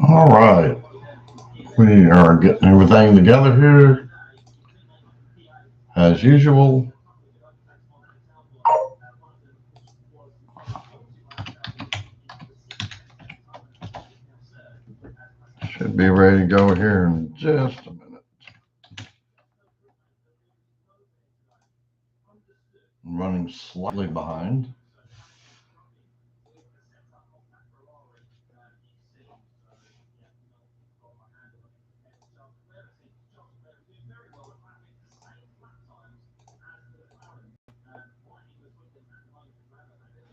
All right. We are getting everything together here as usual. Should be ready to go here in just a minute. I'm running slightly behind.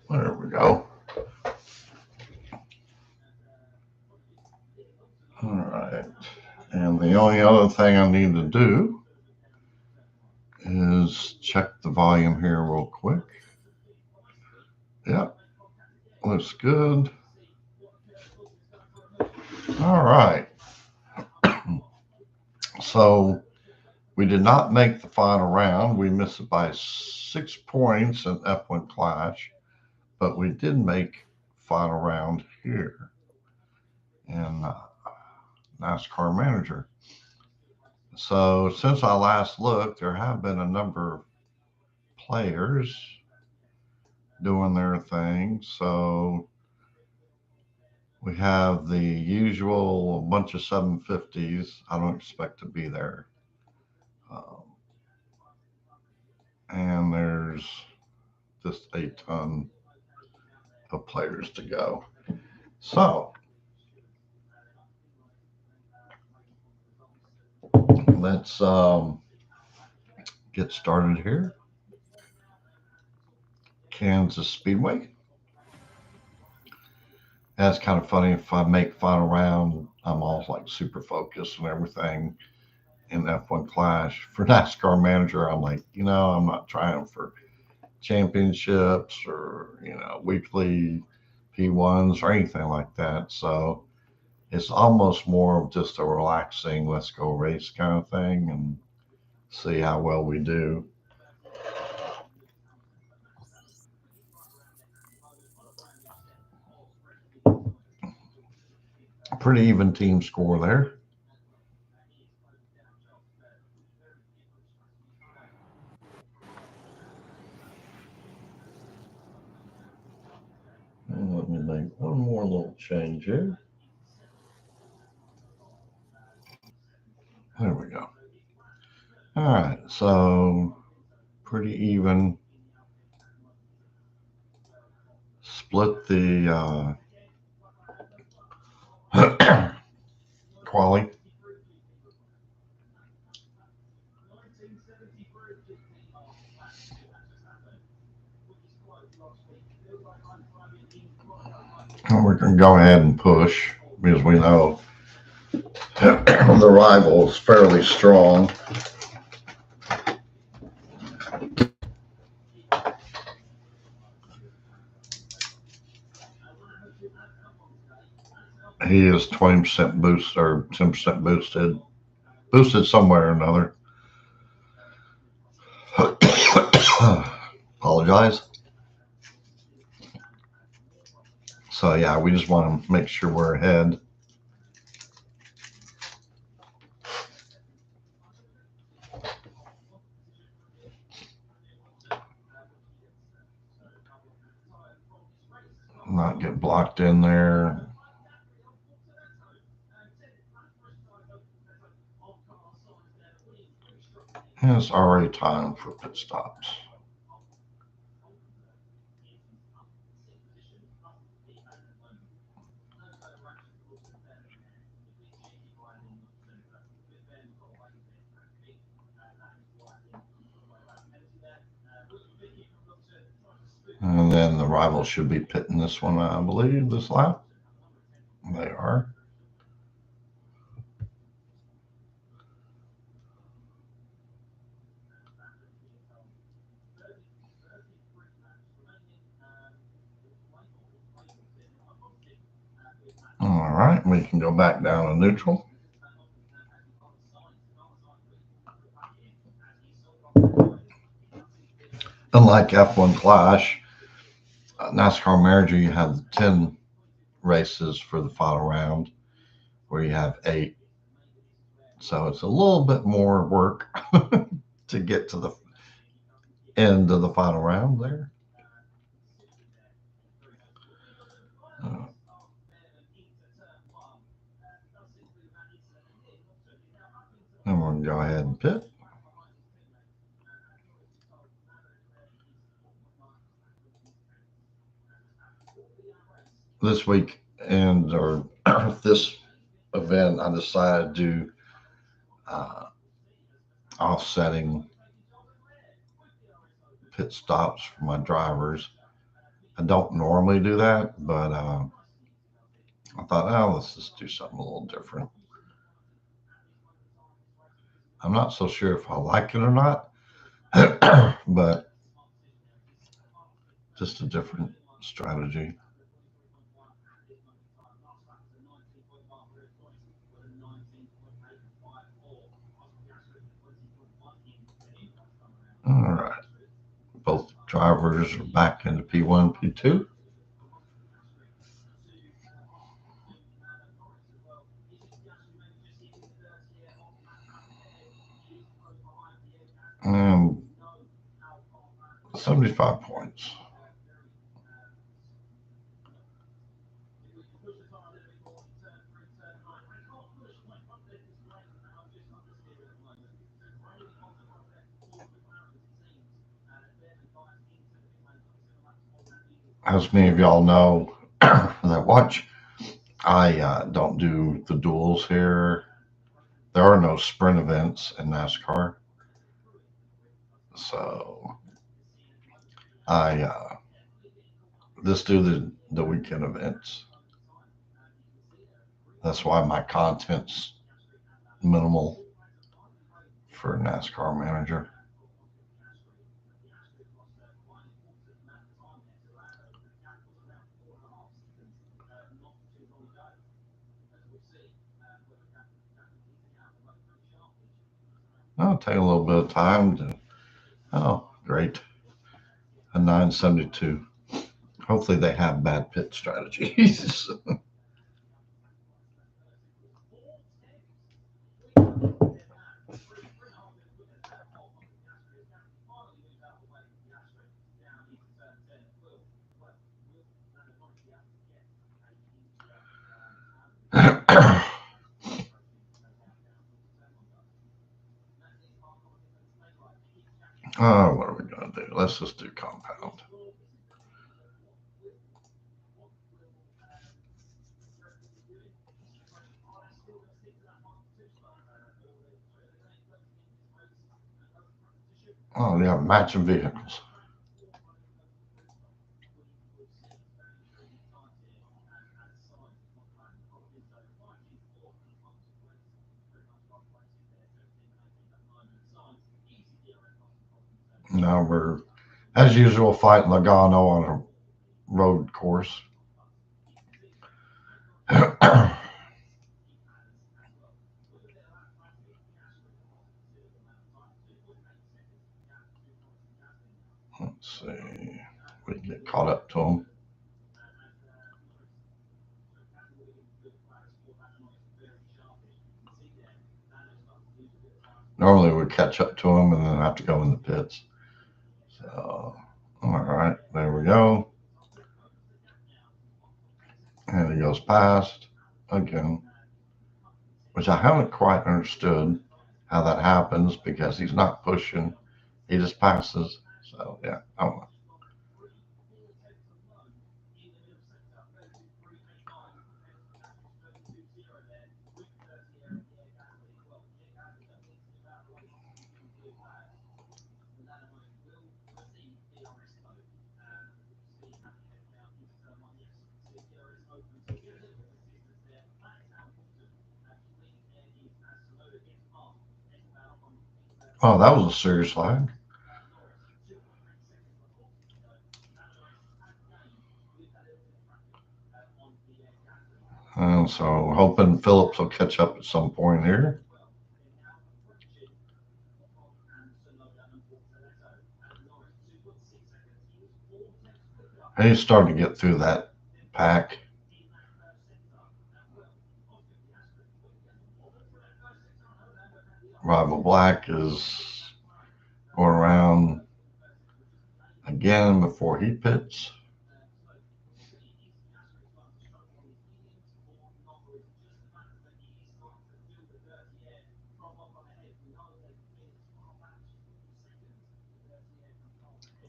There we go. All right. And the only other thing I need to do is check the volume here real quick. Yep, looks good. All right. So we did not make the final round. We missed it by 6 points in F1 Clash, but we did make final round here in NASCAR Manager. So since I last looked, there have been a number of players doing their thing. So we have the usual bunch of 750s. I don't expect to be there. And there's just a ton of players to go. So let's get started here. Kansas Speedway. That's kind of funny. If I make final round, I'm all like super focused and everything in F1 Clash. For NASCAR Manager, I'm like, I'm not trying for championships or, weekly P1s or anything like that. So it's almost more of just a relaxing, let's go race kind of thing and see how well we do. Pretty even team score there. And let me make one more little change here. There we go. All right, so pretty even. Split the quali. And we're going to go ahead and push because we know the rival is fairly strong. He is 20% boost or 10% boosted somewhere or another. Apologize. So yeah, we just want to make sure we're ahead. Not get blocked in there. And it's already time for pit stops. And then the rivals should be pitting this one, I believe, this lap. They are. All right, we can go back down to neutral. unlike F1 Clash, NASCAR Manager, you have 10 races for the final round, where you have 8. So it's a little bit more work to get to the end of the final round there. Uh, and we're going to go ahead and pit. This week or this event, I decided to do offsetting pit stops for my drivers. I don't normally do that, but I thought, oh, let's just do something a little different. I'm not so sure if I like it or not, but just a different strategy. All right. Both drivers are back into P1, P2. And 75 points. As many of y'all know that watch, I don't do the duels here. There are no sprint events in NASCAR. So I just do the weekend events. That's why my content's minimal for NASCAR Manager. I'll take a little bit of time to. Oh, great. A 972. Hopefully they have bad pit strategies. Oh, what are we going to do? Let's just do compound. Oh, yeah, matching vehicles. Now we're, as usual, fighting Logano on a road course. Let's see. We can get caught up to them. Normally we catch up to them and then have to go in the pits. So, all right, there we go. And he goes past again, which I haven't quite understood how that happens because he's not pushing, he just passes. So, yeah, I don't know. Oh, that was a serious flag. And so hoping Phillips will catch up at some point here. He's starting to get through that pack. Rival Black is going around again before he pits.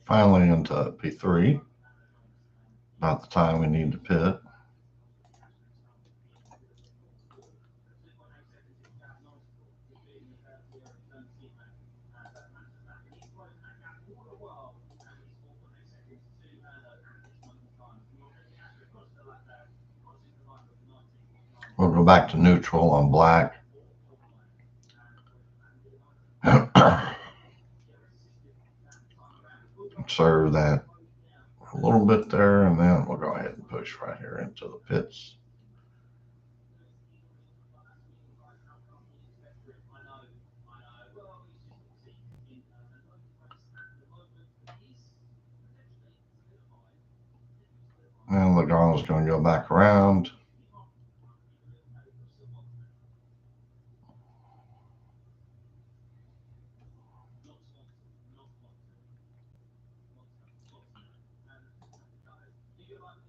Finally into P3. About the time we need to pit. We'll go back to neutral on Black. Observe that a little bit there, and then we'll go ahead and push right here into the pits. And Logano's going to go back around.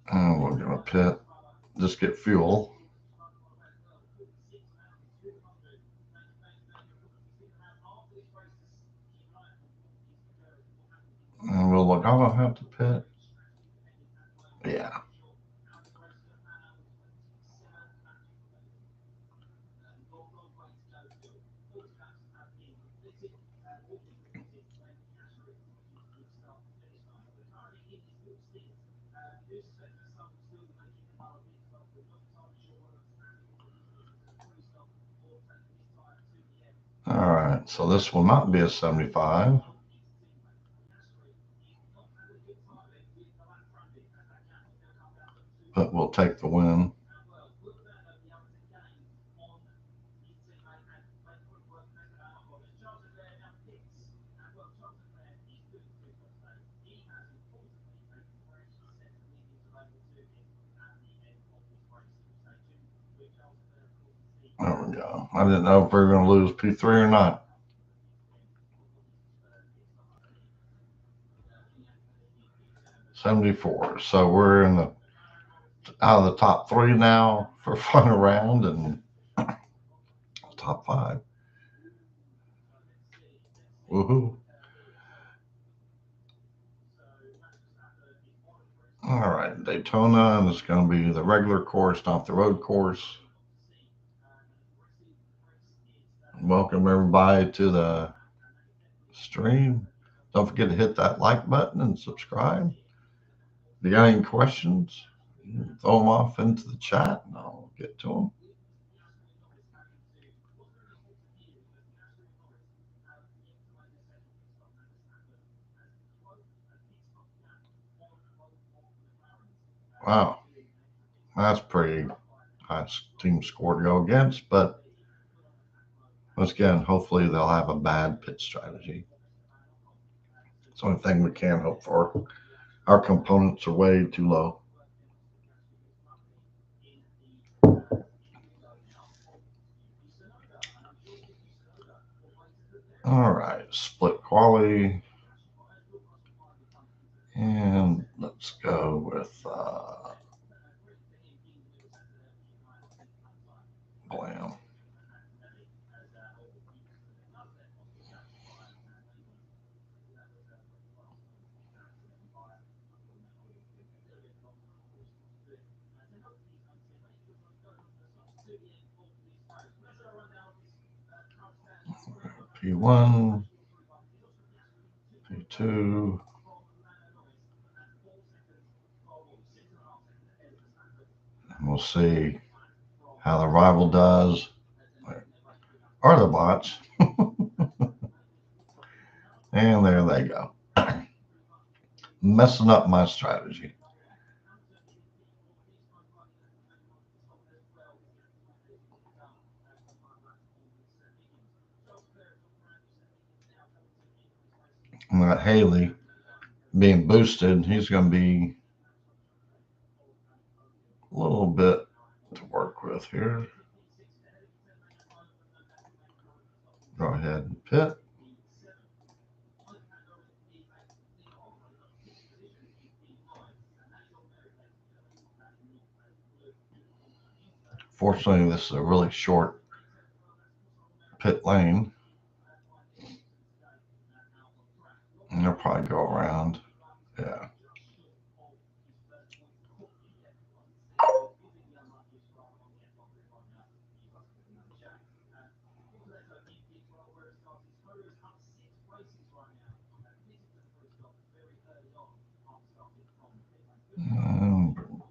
And we're going to pit, just get fuel. And will Logano have to pit? Yeah. All right, so this will not be a 75. But we'll take the win. There we go. I didn't know if we were going to lose P3 or not. $74. So we're in the out of the top 3 now for final round and top 5. Woohoo! All right, Daytona, and it's going to be the regular course, not the road course. Welcome everybody to the stream. Don't forget to hit that like button and subscribe. If you got any questions, throw them off into the chat and I'll get to them. Wow, that's pretty high team score to go against, but once again, hopefully they'll have a bad pit strategy. It's the only thing we can hope for. Our components are way too low. All right, split quality. And let's go with Blam. P1, P2. And we'll see how the rival does. Or the bots. And there they go. Messing up my strategy. And that Haley being boosted, he's going to be little bit to work with here. Go ahead and pit. Fortunately, this is a really short pit lane. And they'll probably go around. Yeah.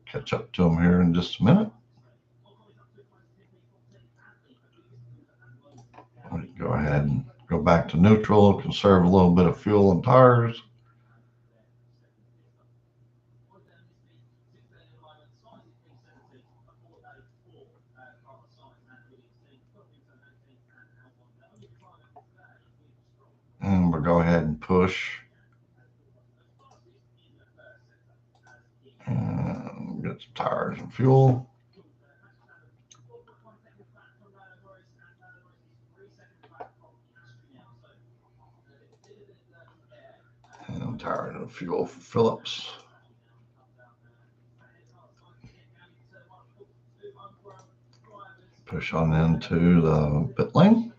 Catch up to them here in just a minute. Go ahead and go back to neutral, conserve a little bit of fuel and tires. And we'll go ahead and push. And get some tires and fuel. And tires and fuel for Phillips. Push on into the pit lane.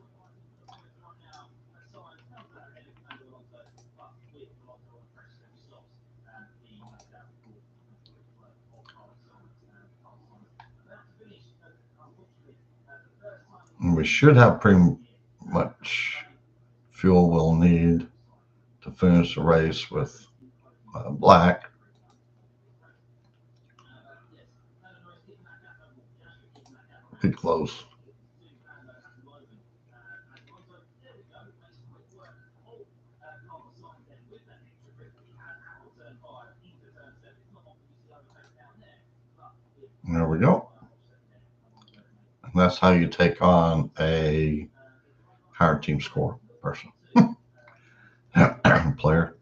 And we should have pretty much fuel we'll need to finish the race with black. Be close. There we go. And that's how you take on a higher team score person. Player.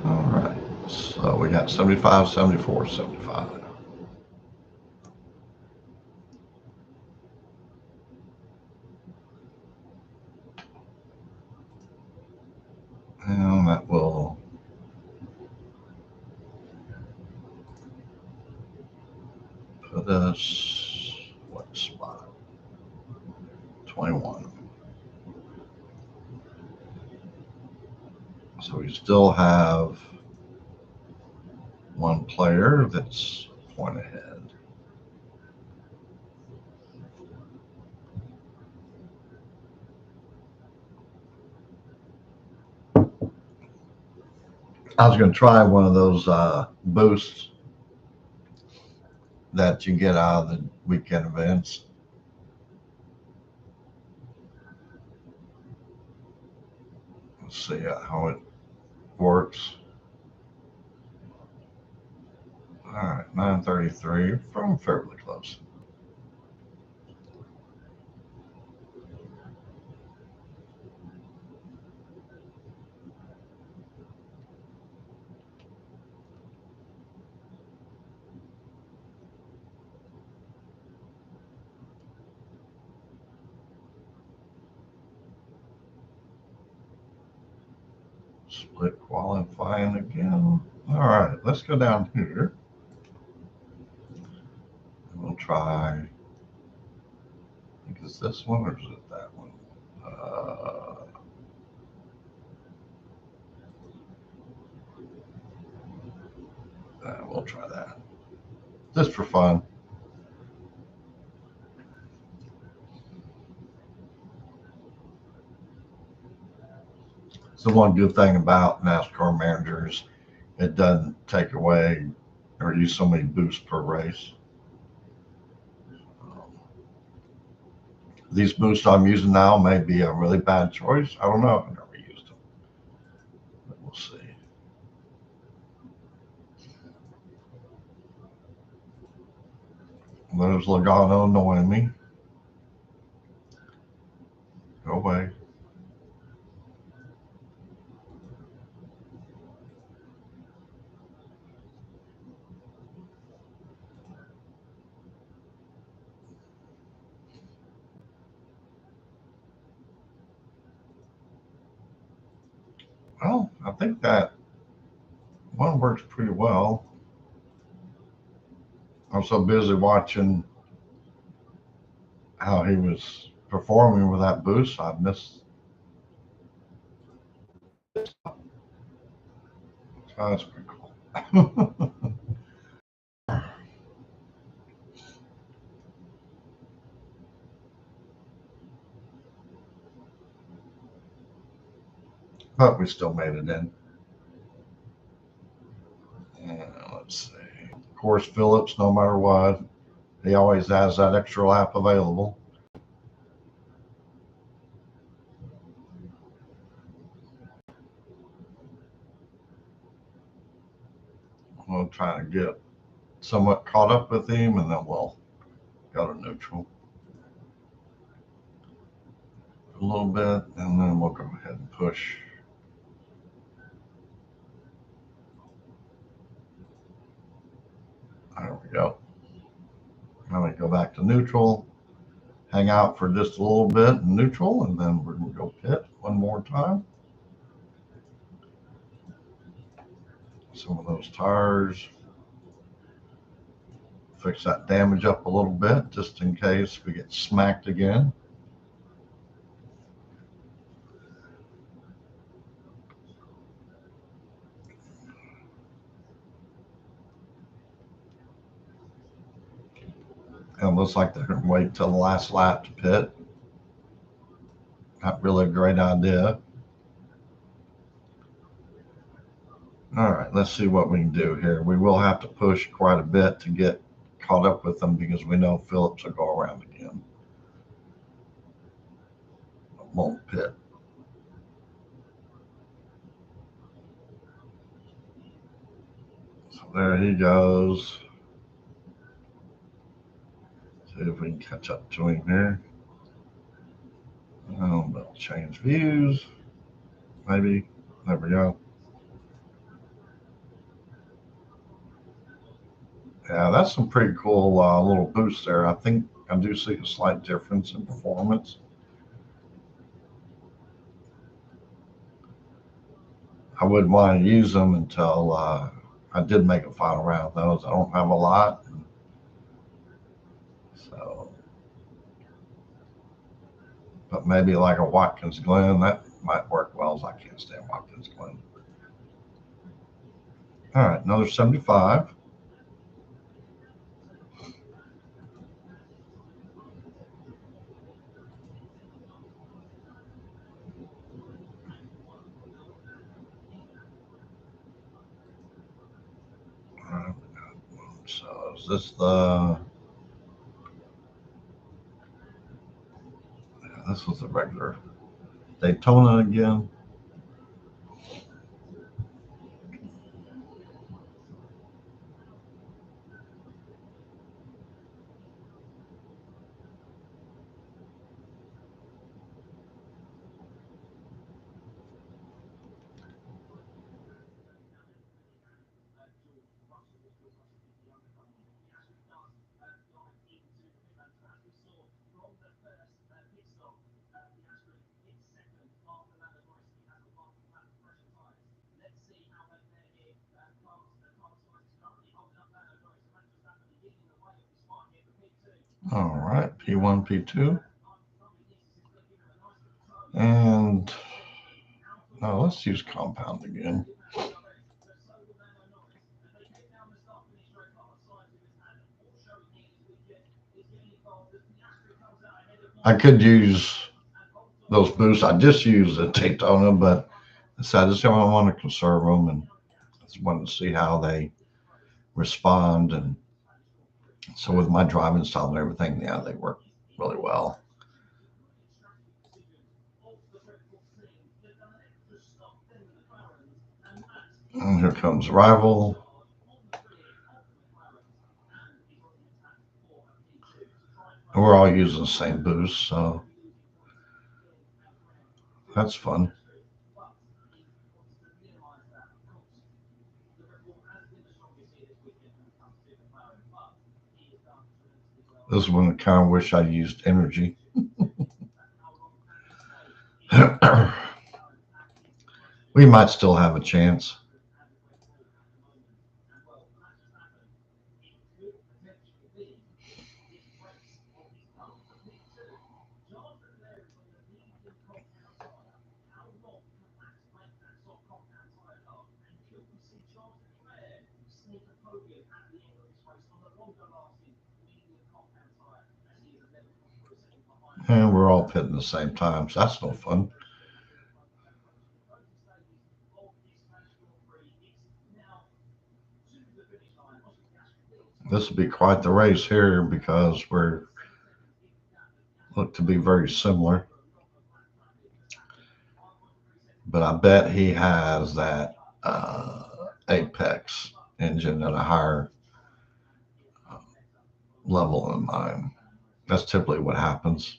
All right. So we got 75, 74, 75. And that will put us, what spot? 21. So we still have one player that's a point ahead. I was going to try one of those boosts that you get out of the weekend events. Let's see how it works. All right, 933 from fairly close. Split qualifying again. All right, let's go down here. We'll try. I think it's this one or is it that one? We'll try that. Just for fun. It's the one good thing about NASCAR managers. It doesn't take away or use so many boosts per race. These boosts I'm using now may be a really bad choice. I don't know. I've never used them. But we'll see. There's Logano annoying me. Go away. Well, I think that one works pretty well. I'm so busy watching how he was performing with that boost, I missed. So that's pretty cool. But we still made it in. And let's see. Of course, Phillips, no matter what, he always has that extra lap available. We'll try to get somewhat caught up with him, and then we'll go to neutral a little bit, and then we'll go ahead and push. There we go. Now we go back to neutral, hang out for just a little bit in neutral, and then we're going to go pit one more time. Some of those tires, fix that damage up a little bit just in case we get smacked again. And it looks like they're going to wait till the last lap to pit. Not really a great idea. All right, let's see what we can do here. We will have to push quite a bit to get caught up with them because we know Phillips will go around again. Won't pit. So there he goes. See if we can catch up to him here. Oh, but change views. Maybe. There we go. Yeah, that's some pretty cool little boosts there. I think I do see a slight difference in performance. I wouldn't want to use them until I did make a final round. Those I don't have a lot, so. But maybe like a Watkins Glen that might work well. As I can't stand Watkins Glen. All right, another 75. All right, so is this the? Yeah, this was the regular Daytona again. All right, P1, P2. And no, let's use compound again. I could use those boosts. I just used the Daytona, but I just don't want to conserve them, and I just wanted to see how they respond. And so with my driving style and everything, yeah, they work really well. And here comes Rival. And we're all using the same boost, so that's fun. This is when I kind of wish I used energy. We might still have a chance. And we're all pitting the same time, so that's no fun. This will be quite the race here because we're look to be very similar. But I bet he has that Apex engine at a higher level than mine. That's typically what happens.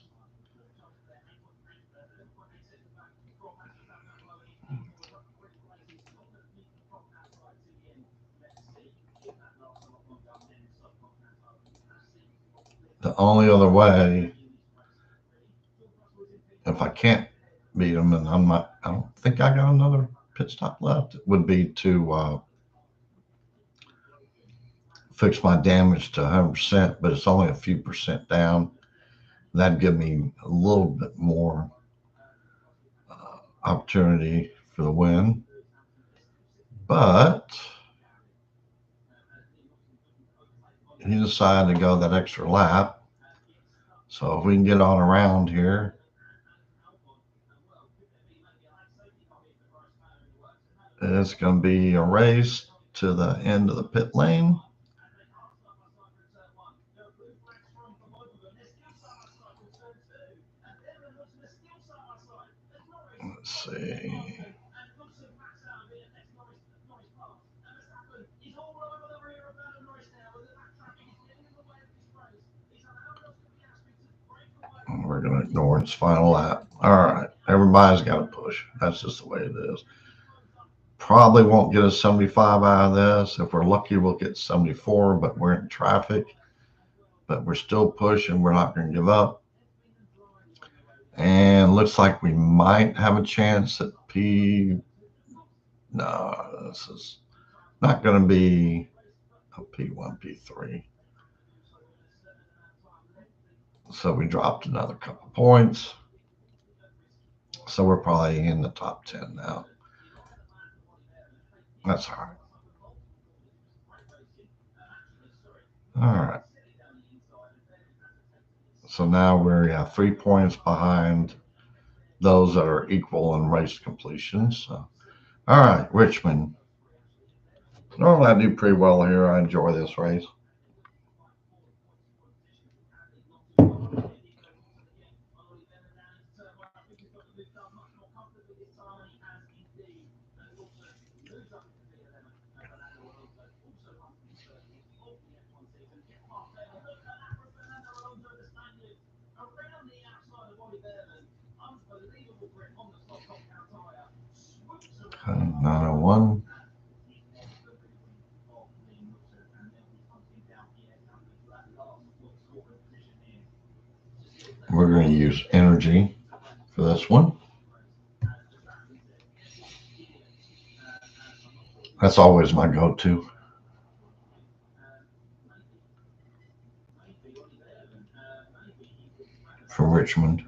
The only other way, if I can't beat him, and I don't think I got another pit stop left, would be to fix my damage to 100%, but it's only a few percent down. That'd give me a little bit more opportunity for the win. But he decided to go that extra lap. So if we can get on around here, it's going to be a race to the end of the pit lane. Let's see. We're going to ignore its final lap. All right. Everybody's got to push. That's just the way it is. Probably won't get a 75 out of this. If we're lucky, we'll get 74, but we're in traffic. But we're still pushing. We're not going to give up. And looks like we might have a chance at P. No, this is not going to be a P1, P3. So we dropped another couple points. So we're probably in the top 10 now. That's all right. All right. So now we're 3 points behind those that are equal in race completions. So, all right, Richmond. Normally I do pretty well here. I enjoy this race. Okay, 901. We're going to use energy for this one. That's always my go-to. For Richmond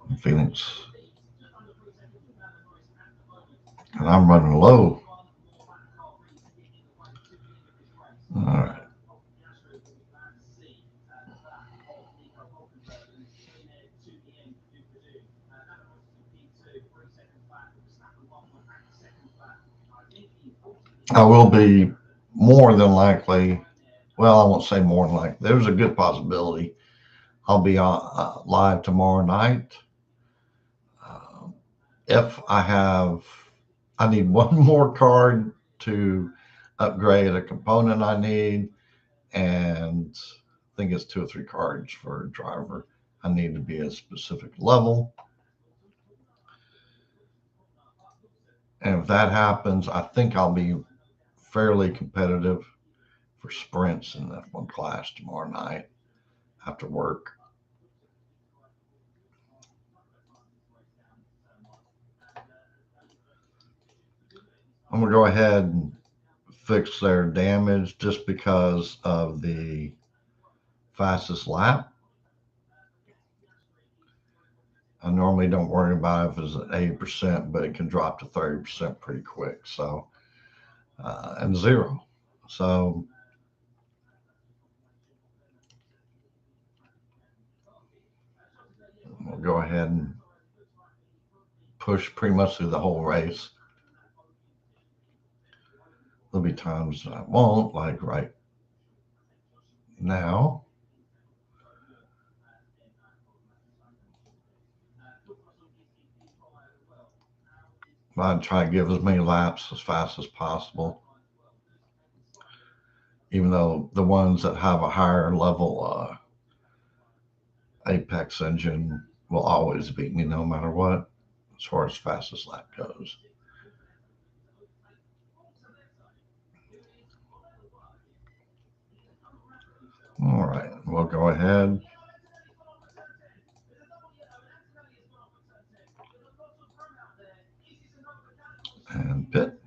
and Phoenix. And I'm running low. All right. I will be more than likely, well, I won't say more than likely. There's a good possibility I'll be on live tomorrow night. If I need one more card to upgrade a component I need, and think it's 2 or 3 cards for a driver. I need to be a specific level. And if that happens, I think I'll be fairly competitive for sprints in that F1 class tomorrow night after work. I'm going to go ahead and fix their damage just because of the fastest lap. I normally don't worry about if it's at 80%, but it can drop to 30% pretty quick. So, and 0. So, we'll go ahead and push pretty much through the whole race. There'll be times I won't, like right now. I try to give as many laps as fast as possible, even though the ones that have a higher level Apex engine will always beat me no matter what, as far as fastest lap goes. All right, we'll go ahead and pit.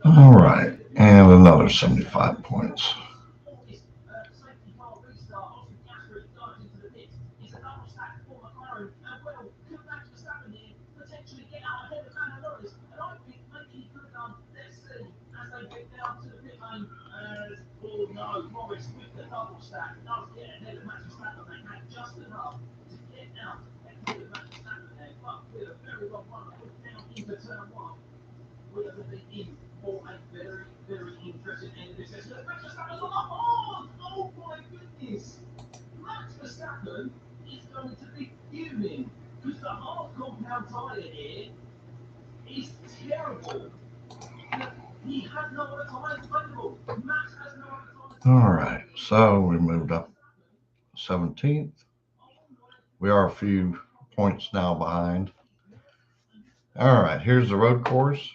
All right, and another 75 points. All right, so we moved up 17th. We are a few points now behind. All right, here's the road course.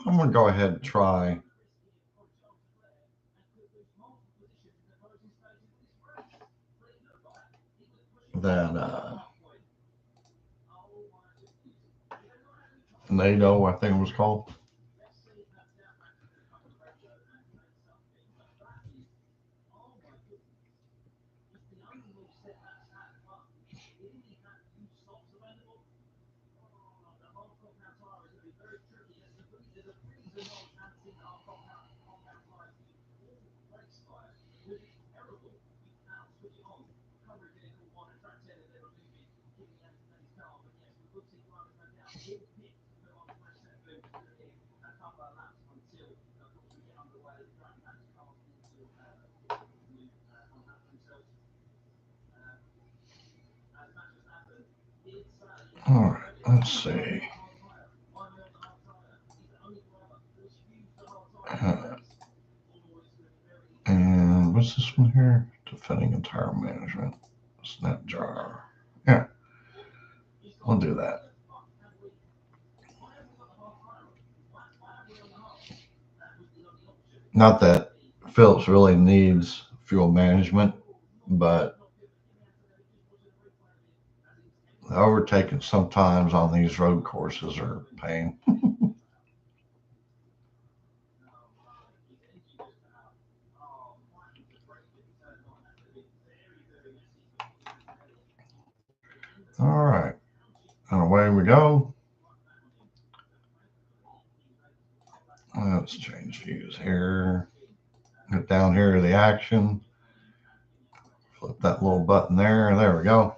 I'm going to go ahead and try that NATO, I think it was called. All right, let's see. And what's this one here? Defending entire management. Snap jar. Yeah, we'll do that. Not that Phillips really needs fuel management, but Overtaking sometimes on these road courses are a pain. All right, and away we go. Let's change views here. Get down here to the action. Flip that little button there. There we go.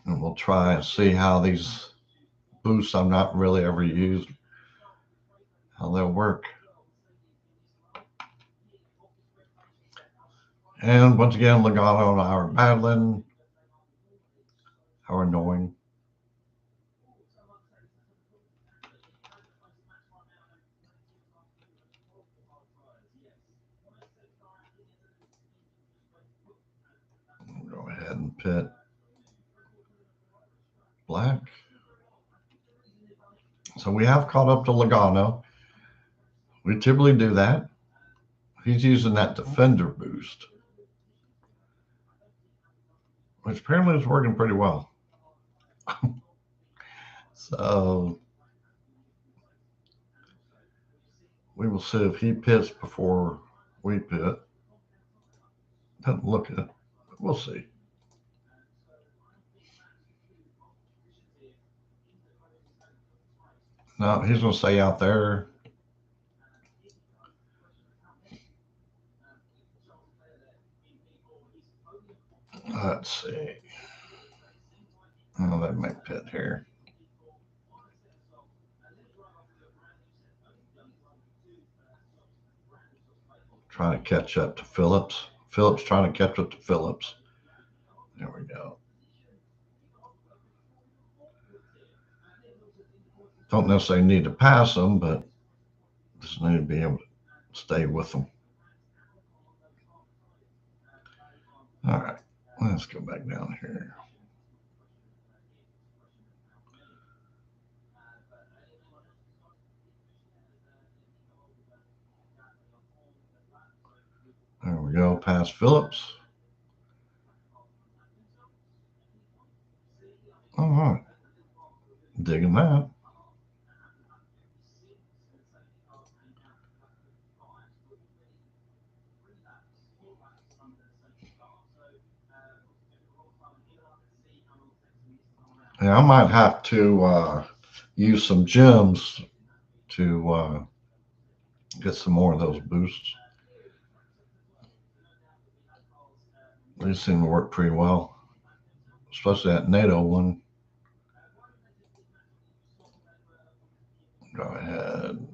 And we'll try and see how these boosts I've not really ever used, how they'll work. And once again, Legato and I are battling. How annoying. Go ahead and pit black. So we have caught up to Logano. We typically do that. He's using that defender boost, which apparently is working pretty well. So we will see if he pits before we pit. Doesn't look it, but we'll see. No, he's going to stay out there. Let's see. Oh, that might pit here. Trying to catch up to Phillips. Phillips trying to catch up to Phillips. There we go. Don't necessarily need to pass them, but just need to be able to stay with them. All right, let's go back down here. There we go, past Phillips. All right, digging that. Yeah, I might have to use some gems to get some more of those boosts. They seem to work pretty well, especially that NATO one. Go ahead.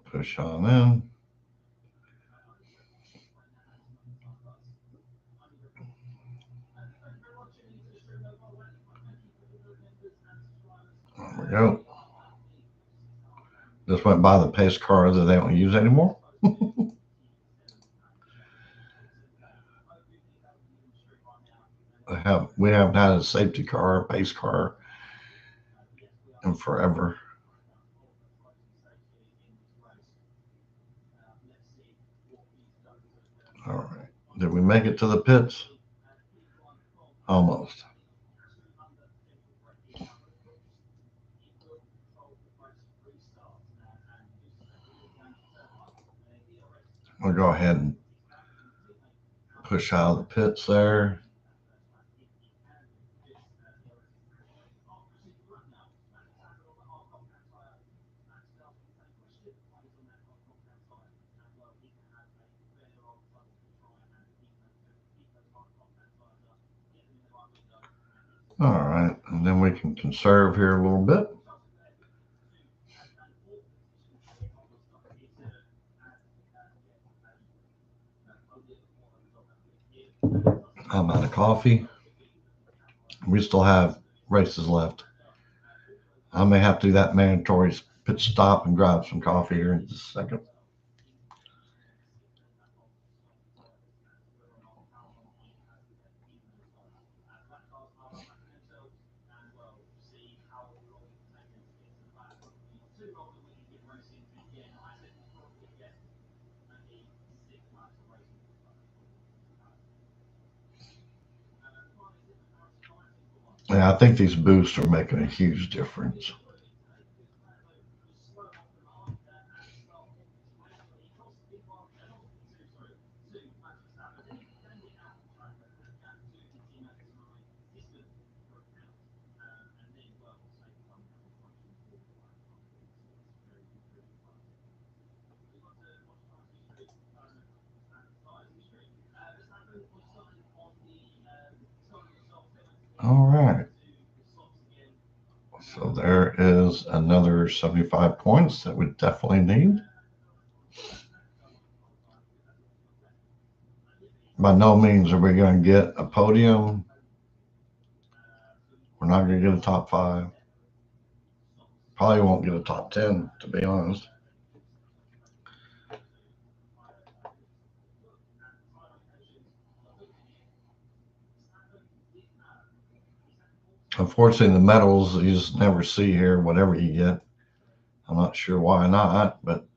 Push on in. There we go. Just went by the pace car that they don't use anymore. We haven't had a safety car, a pace car in forever. All right. Did we make it to the pits? Almost. We'll go ahead and push out of the pits there. All right. And then we can conserve here a little bit. I'm out of coffee. We still have races left. I may have to do that mandatory pit stop and grab some coffee here in just a second. Yeah, I think these boosts are making a huge difference. All right. So there is another 75 points that we definitely need. By no means are we going to get a podium. We're not going to get a top 5. Probably won't get a top 10, to be honest. Unfortunately, the medals you just never see here, whatever you get. I'm not sure why not, but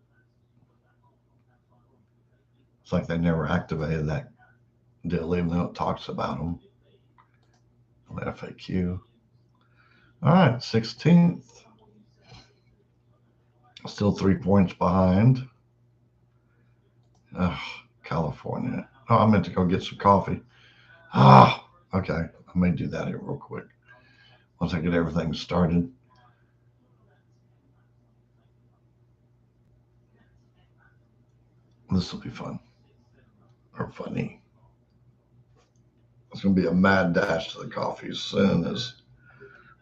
it's like they never activated that deal, even though it talks about them on the FAQ. All right, 16th. Still 3 points behind. Ugh, California. Oh, I meant to go get some coffee. Okay. I may do that here real quick once I get everything started. This will be fun or funny. It's going to be a mad dash to the coffee as soon as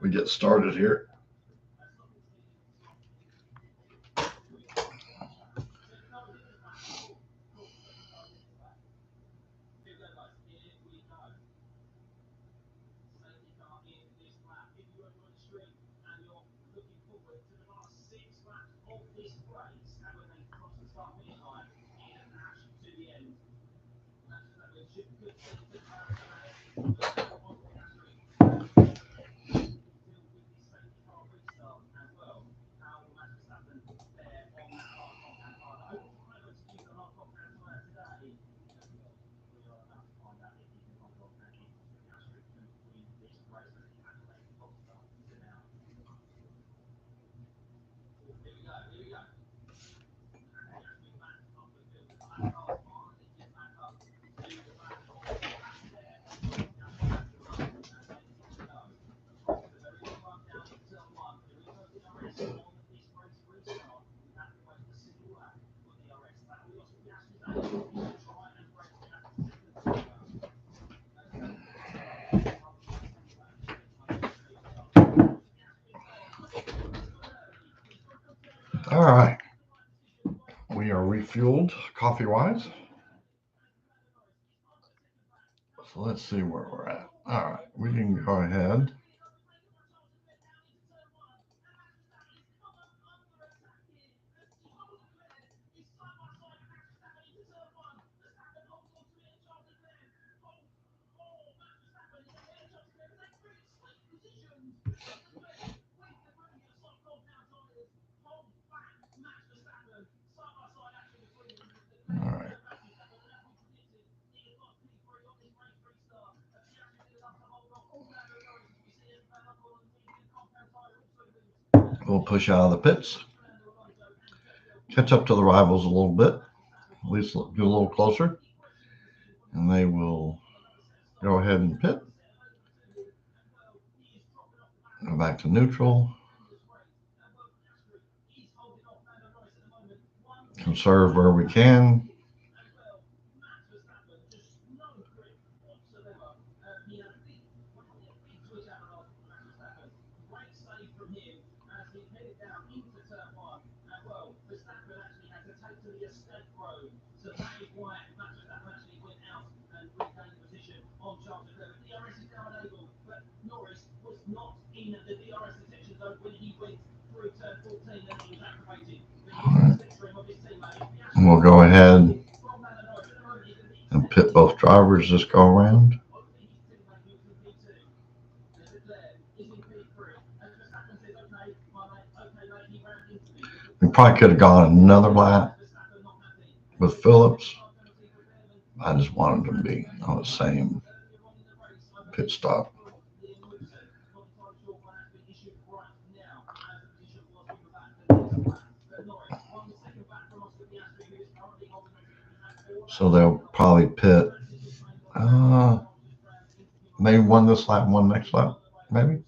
we get started here. All right. We are refueled coffee wise. So let's see where we're at. All right. We can go ahead. All right. We'll push out of the pits, catch up to the rivals a little bit, at least get a little closer, and they will go ahead and pit. Go back to neutral. Conserve where we can. And we'll go ahead and pit both drivers this go around. We probably could have gone another lap with Phillips. I just wanted to be on the same pit stop. So they'll probably pit maybe one this lap, one next lap, maybe.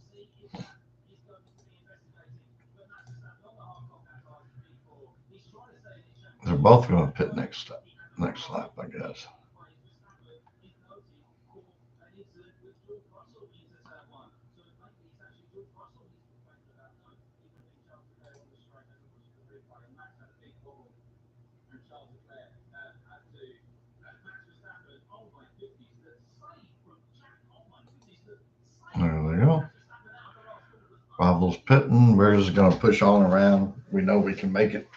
They're both going to pit next lap, I guess. There they go. Rival's pitting. We're just going to push on around. We know we can make it.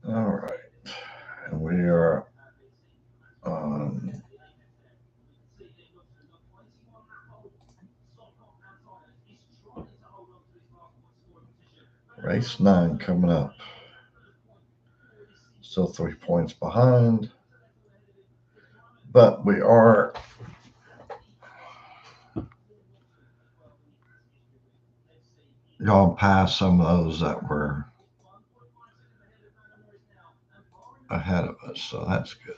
All right. And we are on race 9 coming up. Still 3 points behind. But we are gone past some of those that were ahead of us, so that's good.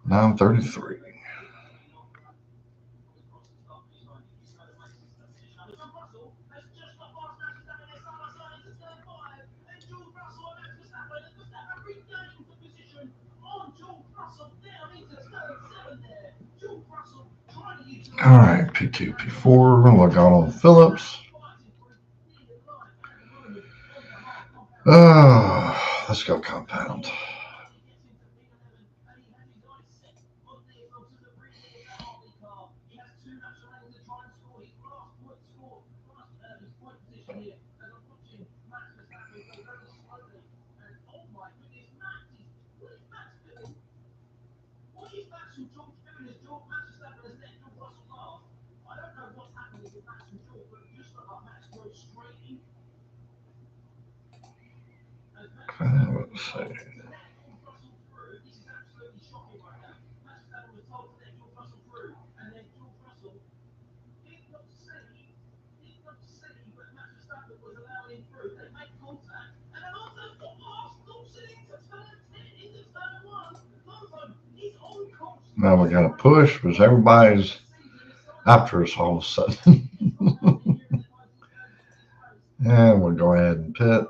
Nine 33. All right, P2, P4. Look out on Phillips. Let's go compound. Let's see. Now we got to push because everybody's after us all of a sudden. And we'll go ahead and pit.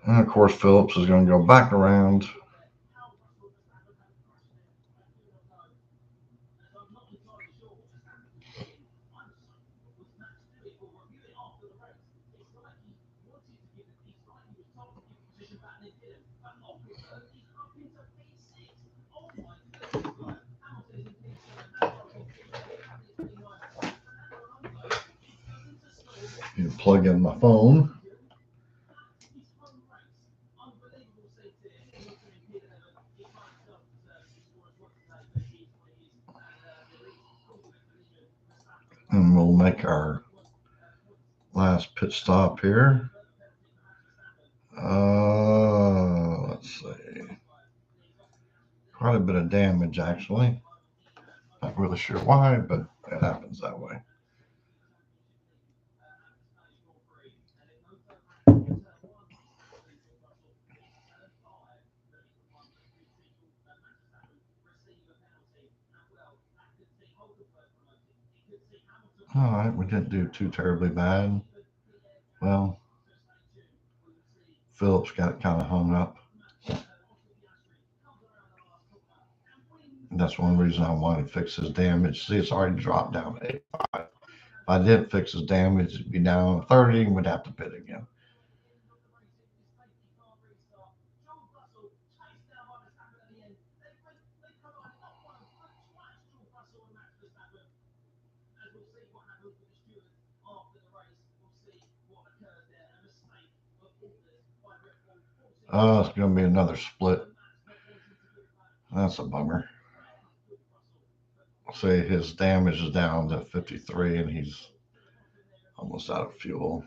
And of course, Phillips is going to go back around. You plug in my phone. And we'll make our Last pit stop here. Let's see. Quite a bit of damage, actually. Not really sure why, but it happens that way. All right, we didn't do too terribly bad. Well, Phillips got it kind of hung up. And that's one reason I wanted to fix his damage. See, it's already dropped down to 85. If I didn't fix his damage, it'd be down to 30 and we'd have to pit again. Oh, it's going to be another split. That's a bummer. Say his damage is down to 53 and he's almost out of fuel.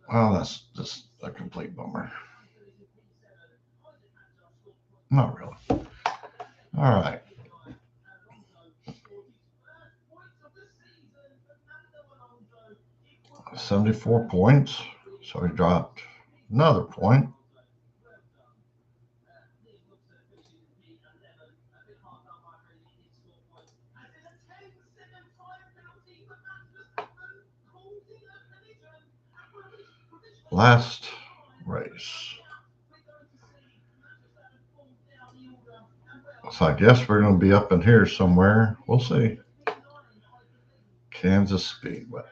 Well, that's just a complete bummer. Not really. All right. 74 points. So he dropped another point. Last race. So I guess we're going to be up in here somewhere. We'll see. Kansas Speedway.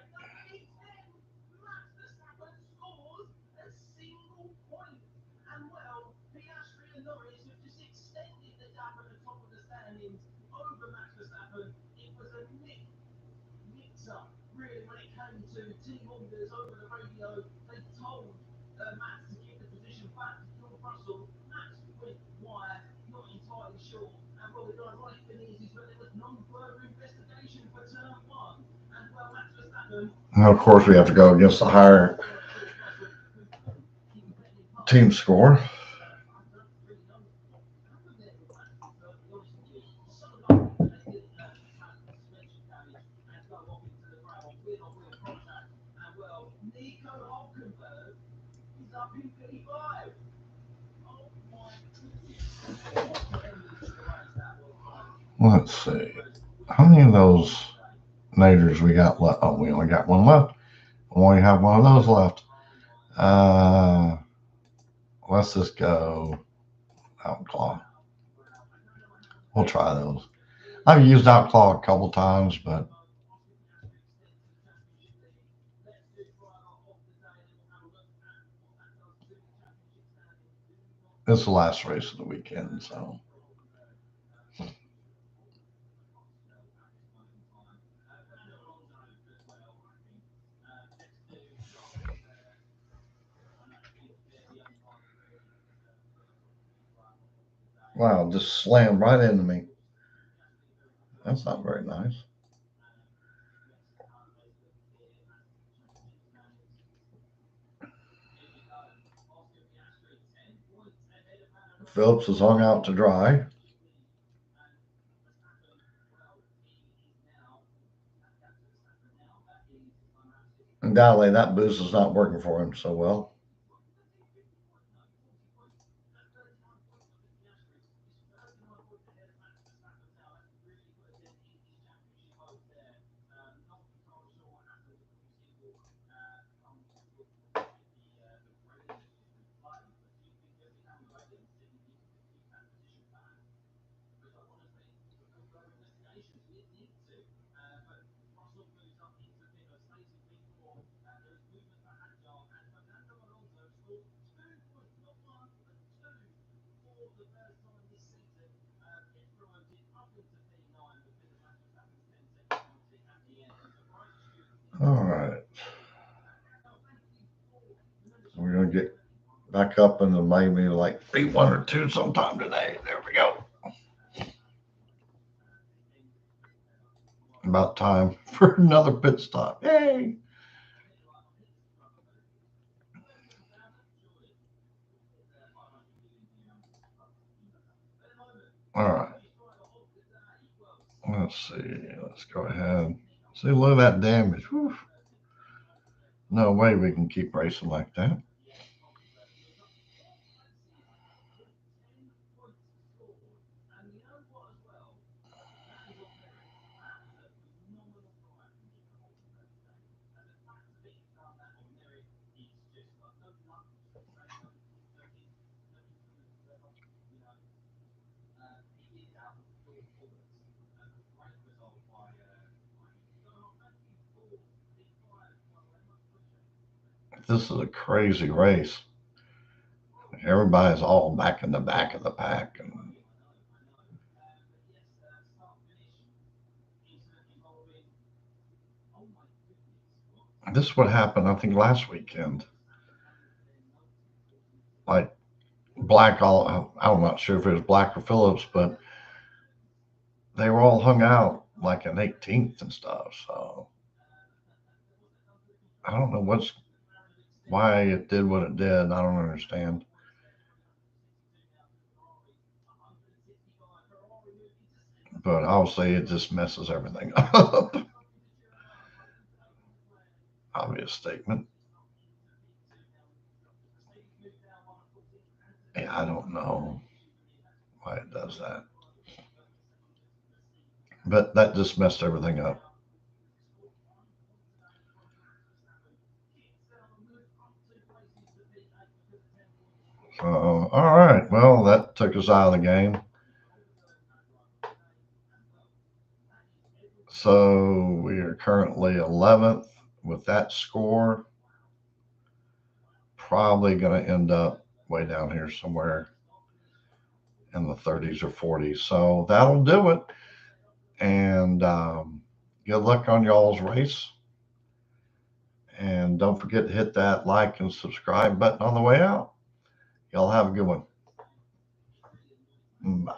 Now, of course, we have to go against the higher team score. Let's see. How many of those naders we got left? Oh, we only got one left. We only have one of those left. Let's just go Outclaw. We'll try those. I've used Outclaw a couple times, but it's the last race of the weekend, so. Wow, just slammed right into me. That's not very nice. Phillips is hung out to dry. Undoubtedly, that boost is not working for him so well. All right. We're going to get back up into maybe like P1 or 2 sometime today. There we go. About time for another pit stop. Yay! All right. Let's see. Let's go ahead. See, look at that damage. Whew. No way we can keep racing like that. This is a crazy race. Everybody's all back in the back of the pack, and this is what happened. I think last weekend, like Black. All I'm not sure if it was Black or Phillips, but they were all hung out like an 18th and stuff. So I don't know why it did what it did. I don't understand. But obviously, it just messes everything up. Obvious statement. Yeah, I don't know why it does that. But that just messed everything up. So, all right. Well, that took us out of the game. So we are currently 11th with that score. Probably going to end up way down here somewhere in the 30s or 40s. So that'll do it. And good luck on y'all's race. And don't forget to hit that like and subscribe button on the way out. Y'all have a good one. Bye.